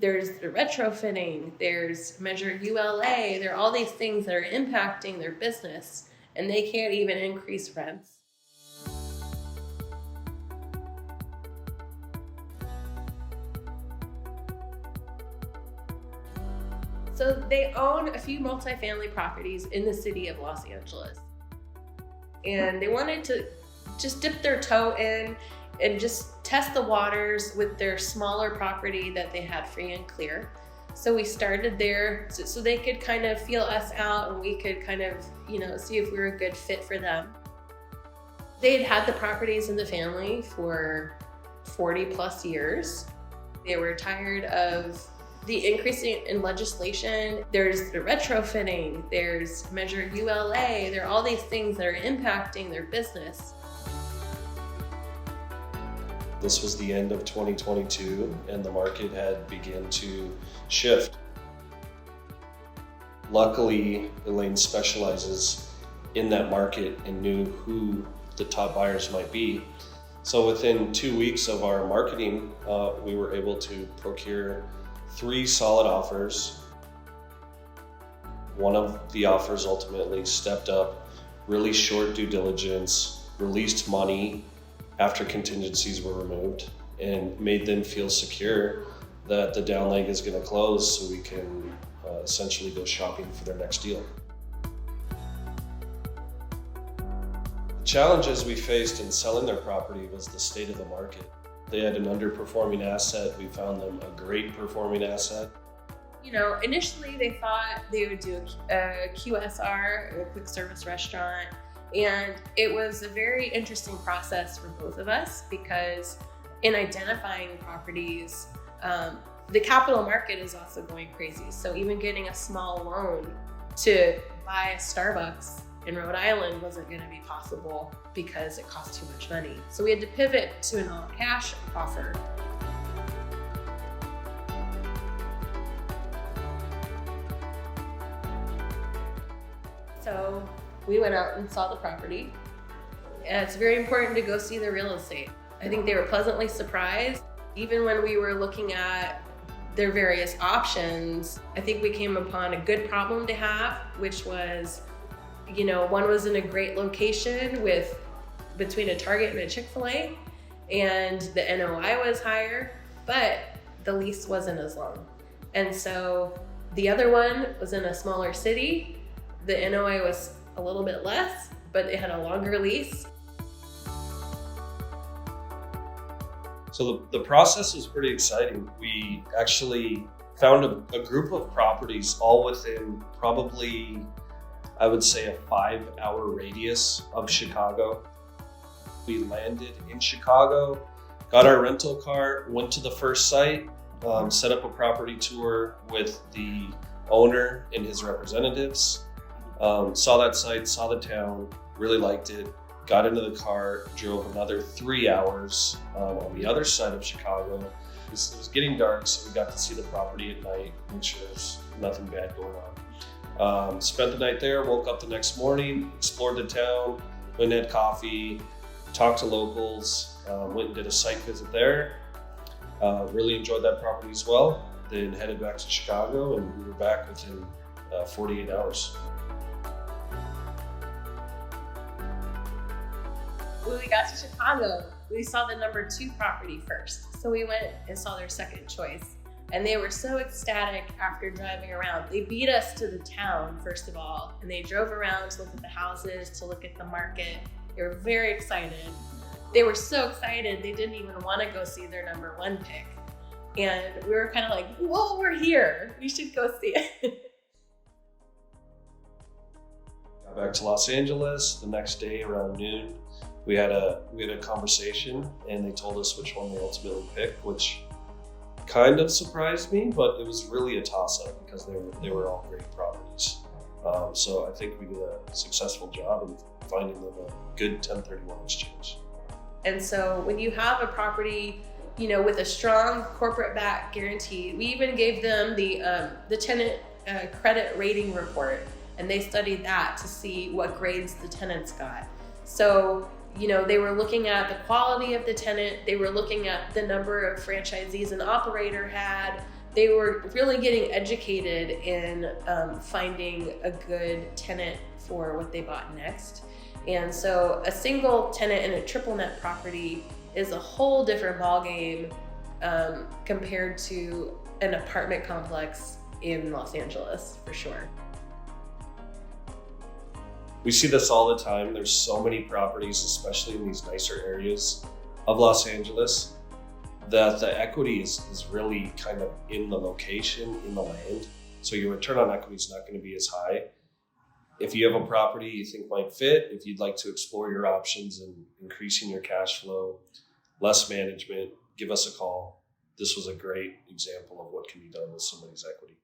There's the retrofitting, there's measured ULA, there are all these things that are impacting their business, and they can't even increase rents. So they own a few multifamily properties in the city of Los Angeles. And they wanted to just dip their toe in and just test the waters with their smaller property that they had free and clear. So we started there so they could kind of feel us out, and we could kind of, see if we were a good fit for them. They had had the properties in the family for 40 plus years. They were tired of the increase in legislation. There's the retrofitting, there's measured ULA, there are all these things that are impacting their business. This was the end of 2022 and the market had begun to shift. Luckily, Elaine specializes in that market and knew who the top buyers might be. So within 2 weeks of our marketing, we were able to procure 3 solid offers. One of the offers ultimately stepped up, really short due diligence, released money after contingencies were removed, and made them feel secure that the down leg is going to close so we can essentially go shopping for their next deal. The challenges we faced in selling their property was the state of the market. They had an underperforming asset. We found them a great performing asset. Initially they thought they would do a QSR, a quick service restaurant, and it was a very interesting process for both of us because in identifying properties, the capital market is also going crazy. So even getting a small loan to buy a Starbucks in Rhode Island wasn't going to be possible because it cost too much money. So we had to pivot to an all-cash offer. So we went out and saw the property. And it's very important to go see the real estate. I think they were pleasantly surprised. Even when we were looking at their various options, I think we came upon a good problem to have, which was, one was in a great location between a Target and a Chick-fil-A, and the NOI was higher, but the lease wasn't as long. And so the other one was in a smaller city. The NOI was a little bit less, but it had a longer lease. So the process was pretty exciting. We actually found a group of properties all within probably, I would say, a 5-hour radius of Chicago. We landed in Chicago, got our rental car, went to the first site, set up a property tour with the owner and his representatives, saw that site, saw the town, really liked it, got into the car, drove another 3 hours on the other side of Chicago. It was getting dark, so we got to see the property at night, make sure there's nothing bad going on. Spent the night there, woke up the next morning, explored the town, went and had coffee, talked to locals, went and did a site visit there. Really enjoyed that property as well. Then headed back to Chicago, and we were back within 48 hours. When we got to Chicago, we saw the number 2 property first. So we went and saw their second choice. And they were so ecstatic after driving around. They beat us to the town, first of all, and they drove around to look at the houses, to look at the market. They were very excited. They were so excited, they didn't even want to go see their number 1 pick. And we were kind of like, whoa, we're here. We should go see it. Got back to Los Angeles the next day around noon. We had a conversation, and they told us which one they ultimately picked, which kind of surprised me, but it was really a toss-up because they were all great properties. So I think we did a successful job in finding them a good 1031 exchange. And so when you have a property, with a strong corporate back guarantee, we even gave them the tenant credit rating report, and they studied that to see what grades the tenants got. So they were looking at the quality of the tenant, they were looking at the number of franchisees an operator had, they were really getting educated in finding a good tenant for what they bought next. And so a single tenant in a triple net property is a whole different ballgame compared to an apartment complex in Los Angeles, for sure. We see this all the time. There's so many properties, especially in these nicer areas of Los Angeles, that the equity is really kind of in the location, in the land. So your return on equity is not going to be as high. If you have a property you think might fit, if you'd like to explore your options and increasing your cash flow, less management, give us a call. This was a great example of what can be done with somebody's equity.